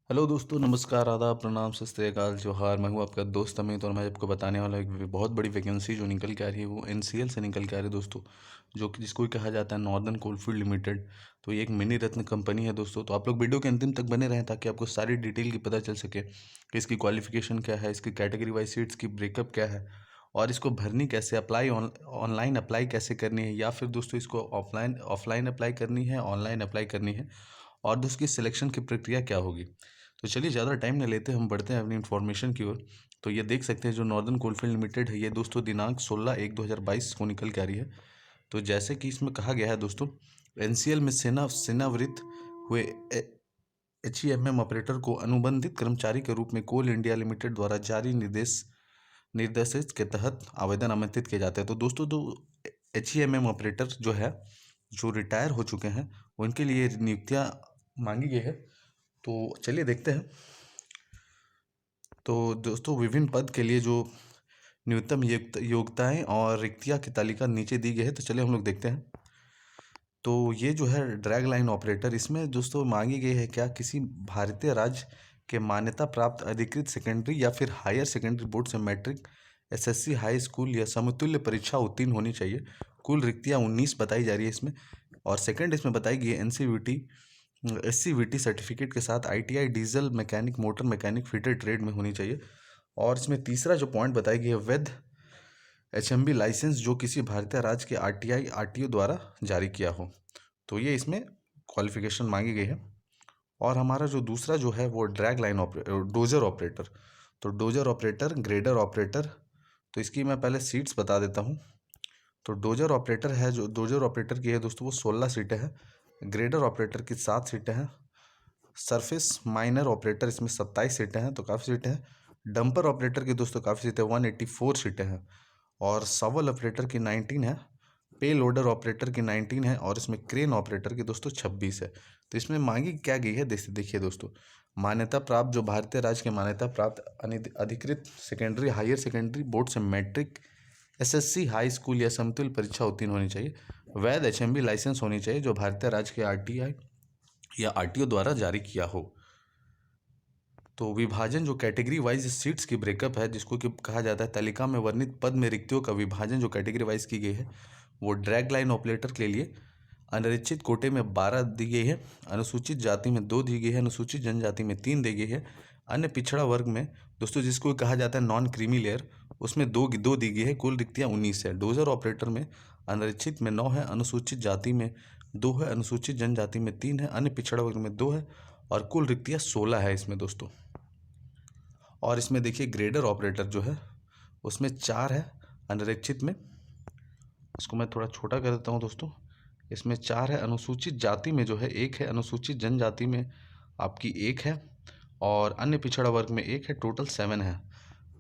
Hello दोस्तों, नमस्कार, आदाब, प्रणाम, सत श्री अकाल, जोहार। मैं हूं आपका दोस्त अमित और मैं आपको बताने वाला एक बहुत बड़ी वैकेंसी जो निकल के आ रही है वो एनसीएल से निकल के आ रही है दोस्तों। जो कि जिसको कहा जाता है नॉर्दर्न कोलफील्ड लिमिटेड। तो ये एक मिनी रत्न कंपनी है दोस्तों। तो आप लोग वीडियो के अंतिम तक बने रहें ताकि आपको सारी डिटेल की पता चल सके कि इसकी क्वालिफिकेशन क्या है, इसकी कैटेगरी वाइज सीट्स की ब्रेकअप क्या है और इसको भरनी कैसे, अप्लाई ऑनलाइन अप्लाई कैसे करनी है, या फिर दोस्तों इसको ऑफलाइन ऑफलाइन अप्लाई करनी है, ऑनलाइन अप्लाई करनी है, और दोस्तों की सिलेक्शन की प्रक्रिया क्या होगी। तो चलिए ज़्यादा टाइम न लेते हम बढ़ते हैं अपनी इन्फॉर्मेशन की ओर। तो ये देख सकते हैं जो नॉर्दर्न कोलफील्ड लिमिटेड है, ये दोस्तों दिनांक 16/1/2022 को निकल के आ रही है। तो जैसे कि इसमें कहा गया है दोस्तों, एनसीएल में सेनावृत्त हुए एचईएमएम ऑपरेटर को अनुबंधित कर्मचारी के रूप में कोल इंडिया लिमिटेड द्वारा जारी निर्देशित के तहत आवेदन आमंत्रित किए जाते हैं। तो दोस्तों जो एचईएमएम ऑपरेटर जो है, जो रिटायर हो चुके हैं, उनके लिए नियुक्तियां मांगी गई है। तो चलिए देखते हैं। तो दोस्तों विभिन्न पद के लिए जो न्यूनतम योग्यताएं और रिक्तियां की तालिका नीचे दी गई है। तो चलिए हम लोग देखते हैं। तो ये जो है ड्रैग लाइन ऑपरेटर, इसमें दोस्तों मांगी गई है क्या, किसी भारतीय राज्य के मान्यता प्राप्त अधिकृत सेकेंडरी या फिर हायर सेकेंडरी बोर्ड से मैट्रिक, एसएससी, हाई स्कूल या समतुल्य परीक्षा उत्तीर्ण होनी चाहिए। कुल रिक्तियां 19 बताई जा रही है इसमें। और सेकंड इसमें बताई गई है एनसीवीटी एससीवीटी सर्टिफिकेट के साथ ITI diesel mechanic, motor mechanic, fitter trade में होनी चाहिए। और इसमें तीसरा जो पॉइंट बताई गई है, वैध एचएमबी लाइसेंस जो किसी भारतीय राज्य के आरटीआई आरटीओ द्वारा जारी किया हो। तो ये इसमें क्वालिफिकेशन मांगी गई है। और हमारा जो दूसरा जो है वो ड्रैग लाइन डोजर ऑपरेटर। तो डोजर ऑपरेटर, ग्रेडर ऑपरेटर। तो इसकी मैं पहले सीट्स बता देता हूँ। तो डोजर ऑपरेटर है, जो डोजर ऑपरेटर की है दोस्तों वो 16 सीटें हैं। ग्रेडर ऑपरेटर की 7 सीटें हैं। सरफेस माइनर ऑपरेटर इसमें 27 सीटें हैं, तो काफ़ी सीटें हैं। डंपर ऑपरेटर की दोस्तों काफ़ी सीटें, 184 सीटें हैं। और सवल ऑपरेटर की 19 है। पे लोडर ऑपरेटर की 19 है। और इसमें क्रेन ऑपरेटर की दोस्तों 26 है। तो इसमें मांगी क्या गई है, देखिए दोस्तों, मान्यता प्राप्त, जो भारतीय राज्य के मान्यता प्राप्त अधिकृत सेकेंडरी, हायर सेकेंडरी बोर्ड से मैट्रिक, एसएससी, हाई स्कूल या समतुल्य परीक्षा उत्तीर्ण होनी चाहिए। वैध एचएमबी लाइसेंस होनी चाहिए जो भारतीय राज्य के आरटीआई या आरटीओ द्वारा जारी किया हो। तो विभाजन, जो कैटेगरी वाइज सीट्स की ब्रेकअप है, जिसको कि कहा जाता है तालिका में वर्णित पद में रिक्तियों का विभाजन, जो कैटेगरी वाइज की गई है, वो ड्रैग लाइन ऑपरेटर के लिए अनारक्षित कोटे में 12 दी गई है, अनुसूचित जाति में 2 दी गई है, अनुसूचित जनजाति में 3 दी गई है, अन्य पिछड़ा वर्ग में दोस्तों जिसको कहा जाता है नॉन क्रीमी लेयर, उसमें दो दी गई है। कुल रिक्तियाँ 19 है। डोजर ऑपरेटर में अनारक्षित में 9 है, अनुसूचित जाति में 2 है, अनुसूचित जनजाति में 3 है, अन्य पिछड़ा वर्ग में 2 है, और कुल रिक्तियाँ 16 है इसमें दोस्तों। और इसमें देखिए ग्रेडर ऑपरेटर जो है उसमें 4 है अनारक्षित में। इसको मैं थोड़ा छोटा कर देता हूँ दोस्तों। इसमें 4 है। अनुसूचित जाति में जो है 1 है, अनुसूचित जनजाति में आपकी 1 है, और अन्य पिछड़ा वर्ग में 1 है। टोटल 7 है।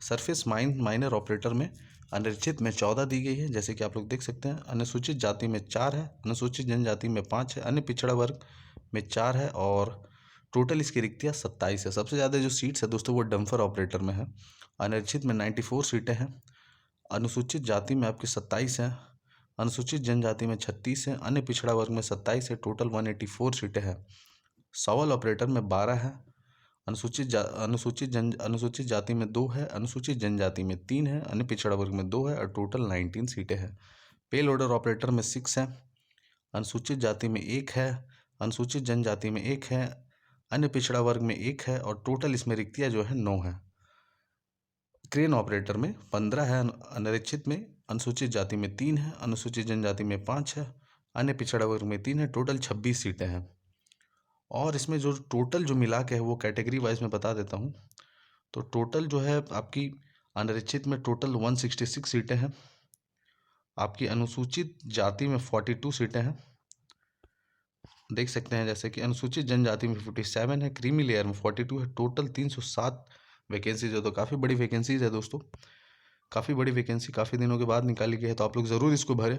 सरफेस माइनर ऑपरेटर में अनारक्षित में 14 दी गई है, जैसे कि आप लोग देख सकते हैं। अनुसूचित जाति में 4 है, अनुसूचित जनजाति में 5 है, अन्य पिछड़ा वर्ग में 4 है, और टोटल इसकी रिक्तियाँ 27 है। सबसे ज़्यादा जो सीट्स है दोस्तों वो डम्फर ऑपरेटर में है। अनारक्षित में 94 सीटें हैं, अनुसूचित जाति में आपकी 27 हैं, अनुसूचित जनजाति में 36 है, अन्य पिछड़ा वर्ग में 27 है। टोटल 184 सीटें हैं। सवाल ऑपरेटर में 12 है, अनुसूचित जाति में 2 है, अनुसूचित जनजाति में 3 है, अन्य पिछड़ा वर्ग में 2 है, और टोटल 19 सीटें हैं। पे लोडर ऑपरेटर में 6 है, अनुसूचित जाति में 1 है, अनुसूचित जनजाति में 1 है, अन्य पिछड़ा वर्ग में 1 है, और टोटल इसमें रिक्तियाँ जो है 9 है। क्रेन ऑपरेटर में 15 है, अनारक्षित में अनुसूचित जाति में 3 है, अनुसूचित जनजाति में 5 है, अन्य पिछड़ा वर्ग में 3 है। टोटल 26 सीटें हैं। और इसमें जो टोटल जो मिला के है वो कैटेगरी वाइज में बता देता हूँ। तो टोटल जो है आपकी अनारक्षित में टोटल 166 सीटें हैं। आपकी अनुसूचित जाति में 42 सीटें हैं, देख सकते हैं। जैसे कि अनुसूचित जनजाति में 47 है, क्रीमी लेयर में 42 है। टोटल 307 वैकेंसीज है। तो काफ़ी बड़ी वैकेंसीज है दोस्तों, काफ़ी बड़ी वैकेंसी काफ़ी दिनों के बाद निकाली गई है। तो आप लोग ज़रूर इसको भरें।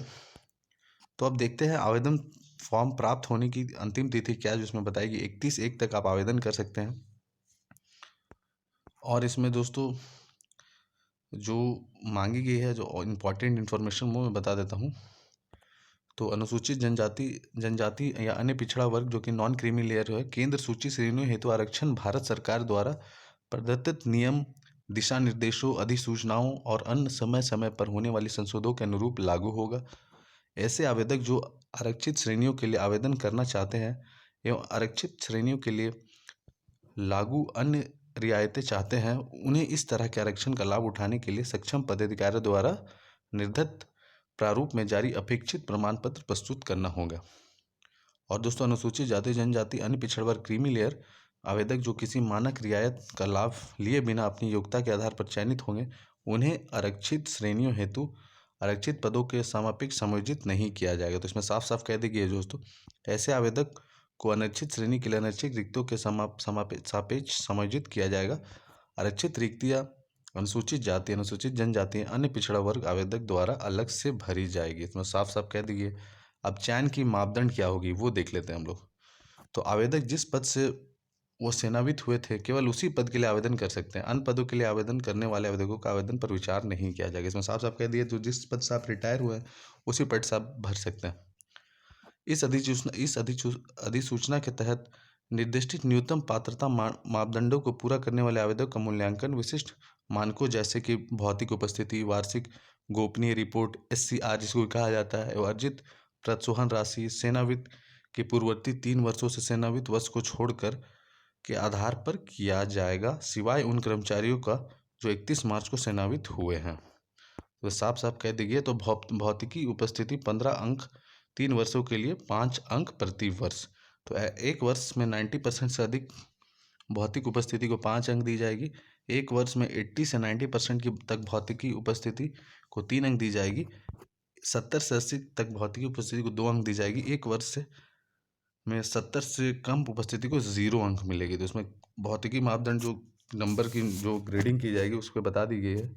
तो अब देखते हैं आवेदन फॉर्म प्राप्त होने की अंतिम तिथि क्या है, जिसमें बताएगी 31/1 तक आप आवेदन कर सकते हैं। और इसमें दोस्तों जो मांगी गई है, जो इम्पोर्टेंट इन्फॉर्मेशन वो मैं बता देता हूँ। तो अनुसूचित जनजाति या अन्य पिछड़ा वर्ग जो कि नॉन क्रीमी लेयर है, केंद्र सूची श्रेणियों हेतु आरक्षण भारत सरकार द्वारा प्रदत्त नियम, दिशा निर्देशों, अधिसूचनाओं और अन्य समय समय पर होने वाली संशोधनों के अनुरूप लागू होगा। ऐसे आवेदक जो आरक्षित श्रेणियों के लिए आवेदन करना चाहते हैं एवं आरक्षित श्रेणियों के लिए लागू अन्य रियायतें चाहते हैं, उन्हें इस तरह के आरक्षण का लाभ उठाने के लिए सक्षम पदाधिकारियों द्वारा निर्धारित प्रारूप में जारी अपेक्षित प्रमाण पत्र प्रस्तुत करना होगा। और दोस्तों, अनुसूचित जाति जनजाति अन्य पिछड़ा वर्ग क्रीमी लेयर आवेदक जो किसी मानक रियायत का लाभ लिए बिना अपनी योग्यता के आधार पर चयनित होंगे, उन्हें आरक्षित श्रेणियों हेतु आरक्षित पदों के समापेक्ष समायोजित नहीं किया जाएगा। तो इसमें साफ साफ कह दी गई है दोस्तों, ऐसे आवेदक को अनिश्चित श्रेणी के लिए अनिश्चित रिक्तियों के सापेक्ष समायोजित किया जाएगा। आरक्षित रिक्तियां अनुसूचित जाति, अनुसूचित जनजाति, अन्य पिछड़ा वर्ग आवेदक द्वारा अलग से भरी जाएगी। इसमें साफ साफ कह दी गई। अब चयन की मापदंड क्या होगी वो देख लेते हैं हम लोग। तो आवेदक जिस पद से वो सेनावित हुए थे, केवल उसी पद के लिए आवेदन कर सकते हैं। अन्य पदों के लिए आवेदन करने वाले आवेदकों का आवेदन पर विचार नहीं किया जाएगा। इसमें साफ साफ कह दिया, तो जिस पद से आप रिटायर हुए हैं उसी पद से आप भर सकते हैं। इस अधिसूचना के तहत निर्दिष्ट न्यूनतम पात्रता मापदंडों को पूरा करने वाले आवेदक का मूल्यांकन विशिष्ट मानकों जैसे कि भौतिक उपस्थिति, वार्षिक गोपनीय रिपोर्ट SCR जिसको कहा जाता है, अर्जित प्रोत्साहन राशि, सेनावृत्ति के पूर्ववर्ती 3 वर्षों से सेनावृत्ति वर्ष को छोड़कर के आधार पर किया जाएगा, सिवाय उन कर्मचारियों का जो 31 मार्च को सेनावृत्त हुए हैं। तो साफ साफ कह दी गई। तो भौतिकी उपस्थिति 15 अंक 3 वर्षों के लिए 5 अंक प्रति वर्ष। तो एक वर्ष में 90% से अधिक भौतिक उपस्थिति को 5 अंक दी जाएगी। एक वर्ष में 80 से 90% की तक भौतिकी उपस्थिति को 3 अंक दी जाएगी। 70 से 80 तक भौतिकी उपस्थिति को 2 अंक दी जाएगी। एक वर्ष में 70 से कम उपस्थिति को 0 अंक मिलेगी। तो इसमें भौतिकी मापदंड जो नंबर की जो ग्रेडिंग की जाएगी उसको बता दी गई है।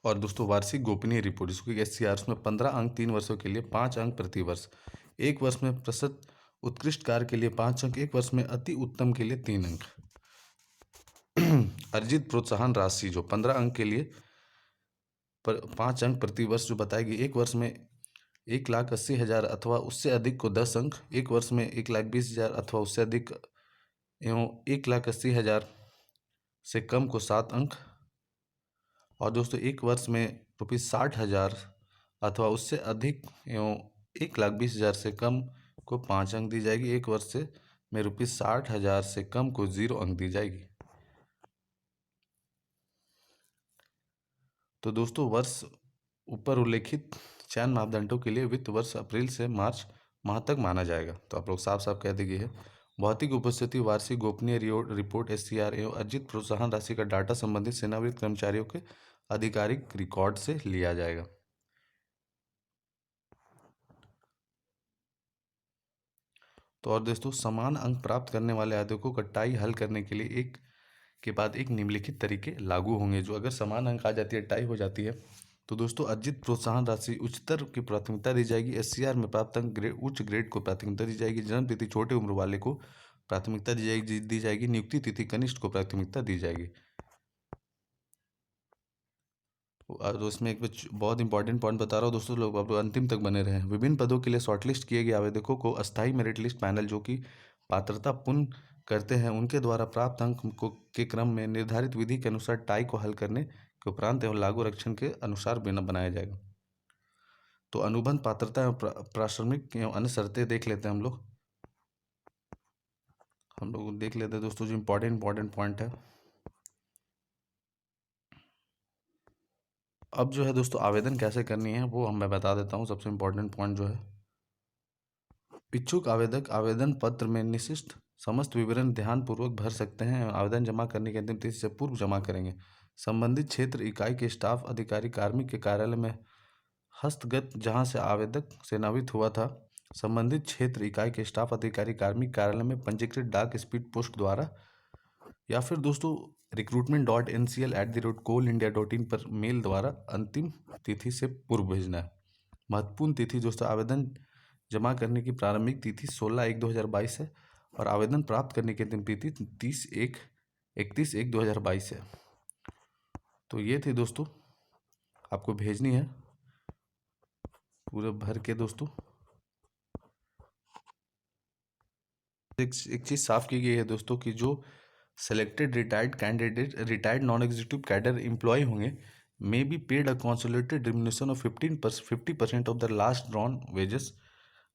और दोस्तों, वार्षिक गोपनीय रिपोर्ट जिसको SCR में 15 अंक 3 वर्षों के लिए 5 अंक प्रति वर्ष। एक वर्ष में प्रशस्त उत्कृष्ट कार्य के लिए 5 अंक, एक वर्ष में अति उत्तम के लिए 3 अंक। अर्जित प्रोत्साहन राशि जो 15 अंक के लिए 5 अंक प्रति वर्ष जो बताएगी। एक वर्ष में 1,80,000 अथवा उससे अधिक को 10 अंक, एक वर्ष में 1,20,000 अथवा उससे अधिक एवं 1,80,000 से कम को 7 अंक। और दोस्तों, एक वर्ष में ₹60,000 अथवा उससे अधिक एवं 1,20,000 से कम को 5 अंक दी जाएगी। एक वर्ष से में ₹60,000 से कम को 0 अंक दी जाएगी। तो दोस्तों, वर्ष ऊपर उल्लेखित चयन मापदंडों के लिए वित्त वर्ष अप्रैल से मार्च माह तक माना जाएगा। तो आप लोग साफ साफ कह दी गई है। भौतिक उपस्थिति, वार्षिक गोपनीय रिपोर्ट SCR एवं अर्जित प्रोत्साहन राशि का डाटा संबंधित सेनावृत्त कर्मचारियों के आधिकारिक रिकॉर्ड से लिया जाएगा। तो और दोस्तों, समान अंक प्राप्त करने वाले आवेदकों का टाई हल करने के लिए एक के बाद एक निम्नलिखित तरीके लागू होंगे। जो अगर समान अंक आ जाती है, टाई हो जाती है, तो दोस्तों अर्जित प्रोत्साहन राशि उच्चतर की प्राथमिकता दी जाएगी। SCR में प्राप्त अंक उच्च ग्रेड को प्राथमिकता दी जाएगी। जन्म तिथि छोटे उम्र वाले को प्राथमिकता दी जाएगी। नियुक्ति तिथि कनिष्ठ को प्राथमिकता दी जाएगी। और उसमें एक बहुत इंपॉर्टेंट पॉइंट बता रहा हूँ दोस्तों, लोग आप लोग अंतिम तक बने रहें। विभिन्न पदों के लिए शॉर्टलिस्ट किए गए आवेदकों को अस्थायी मेरिट लिस्ट पैनल जो कि पात्रता पूर्ण करते हैं उनके द्वारा प्राप्त अंक के क्रम में निर्धारित विधि के अनुसार टाई को हल करने के उपरांत एवं लागू आरक्षण के अनुसार बनाया जाएगा। तो अनुबंध पात्रता एवं प्राश्रमिक एवं अन्य शर्तें देख लेते हैं हम लोग देख लेते हैं दोस्तों, जो इम्पोर्टेंट पॉइंट है। अब जो है दोस्तों, आवेदन कैसे करनी है वो मैं बता देता हूँ। सबसे इम्पोर्टेंट पॉइंट जो है, इच्छुक आवेदक आवेदन पत्र में निश्चित समस्त विवरण ध्यानपूर्वक भर सकते हैं। आवेदन जमा करने की अंतिम तिथि से पूर्व जमा करेंगे। संबंधित क्षेत्र इकाई के स्टाफ अधिकारी कार्मिक के कार्यालय में हस्तगत जहां से आवेदक सेनावृत्त हुआ था, संबंधित क्षेत्र इकाई के स्टाफ अधिकारी कार्मिक कार्यालय में पंजीकृत डाक स्पीड पोस्ट द्वारा या फिर दोस्तों recruitment.ncl@coalindia.in पर मेल द्वारा अंतिम तिथि से पूर्व भेजना है। महत्वपूर्ण तिथि दोस्तों, आवेदन जमा करने की प्रारंभिक तिथि 16/1/2022 है और आवेदन प्राप्त करने की अंतिम तिथि 31/1/2022 है। तो ये थी दोस्तों आपको भेजनी है पूरे भर के दोस्तों। एक चीज़ साफ की गई है दोस्तों कि जो selected retired candidate retired non executive cadre employ होंगे may be paid a consolidated remuneration of 50% of the last drawn wages,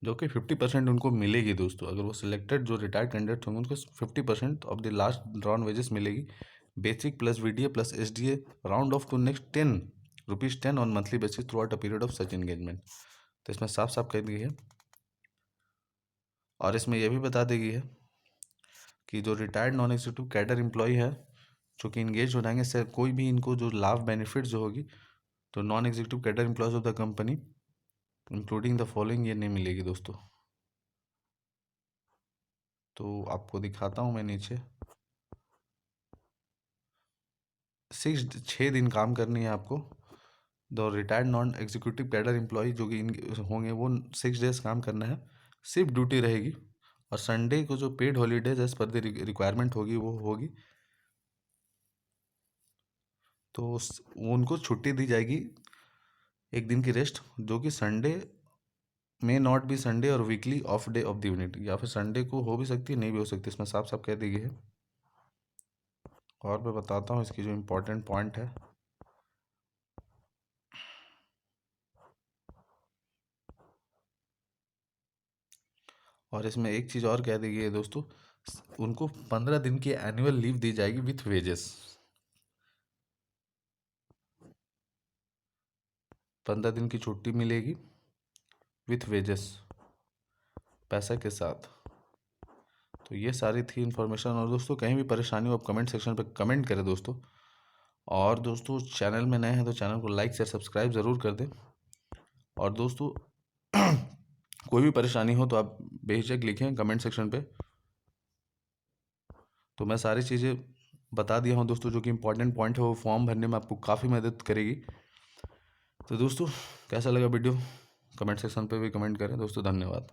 जो कि 50% उनको मिलेगी दोस्तों। अगर वो सिलेक्टेड जो रिटायर्ड कैंडिडेट होंगे उनको 50% of the last drawn wages मिलेगी। Basic plus VDA plus SDA round off to next ₹10 on monthly basis throughout a period of such engagement. तो इसमें साफ साफ कह दी है। और इसमें यह भी बता दी गई है कि जो retired non executive cadre employ है जो कि इंगेज हो जाएंगे से कोई भी इनको जो लाभ बेनिफिट जो होगी तो non executive cadre employees of the company including the following ये नहीं मिलेगी दोस्तों। तो आपको दिखाता हूँ मैं नीचे 6 दिन काम करनी है आपको। The retired non executive cadre employ जो कि होंगे वो 6 डेज काम करना है, सिर्फ ड्यूटी रहेगी। और संडे को जो paid holidays as per the requirement होगी वो होगी, तो वो उनको छुट्टी दी जाएगी एक दिन की रेस्ट, जो कि Sunday may not be Sunday और weekly off day of the unit, या फिर संडे को हो भी सकती है नहीं भी हो सकती, इसमें साफ साफ कह दी गई है। और मैं बताता हूँ इसकी जो इम्पोर्टेंट पॉइंट है। और इसमें एक चीज़ और कह दी गई है दोस्तों, उनको 15 दिन की एनुअल लीव दी जाएगी विथ वेजेस। 15 दिन की छुट्टी मिलेगी विथ वेजेस, पैसा के साथ। तो ये सारी थी इन्फॉर्मेशन। और दोस्तों कहीं भी परेशानी हो आप कमेंट सेक्शन पे कमेंट करें दोस्तों। और दोस्तों चैनल में नए हैं तो चैनल को लाइक शेयर सब्सक्राइब ज़रूर कर दें। और दोस्तों कोई भी परेशानी हो तो आप बेझिझक लिखें कमेंट सेक्शन पे, तो मैं सारी चीज़ें बता दिया हूँ दोस्तों। जो कि इम्पोर्टेंट पॉइंट है वो फॉर्म भरने में आपको काफ़ी मदद करेगी। तो दोस्तों कैसा लगा वीडियो कमेंट सेक्शन पे भी कमेंट करें दोस्तों। धन्यवाद।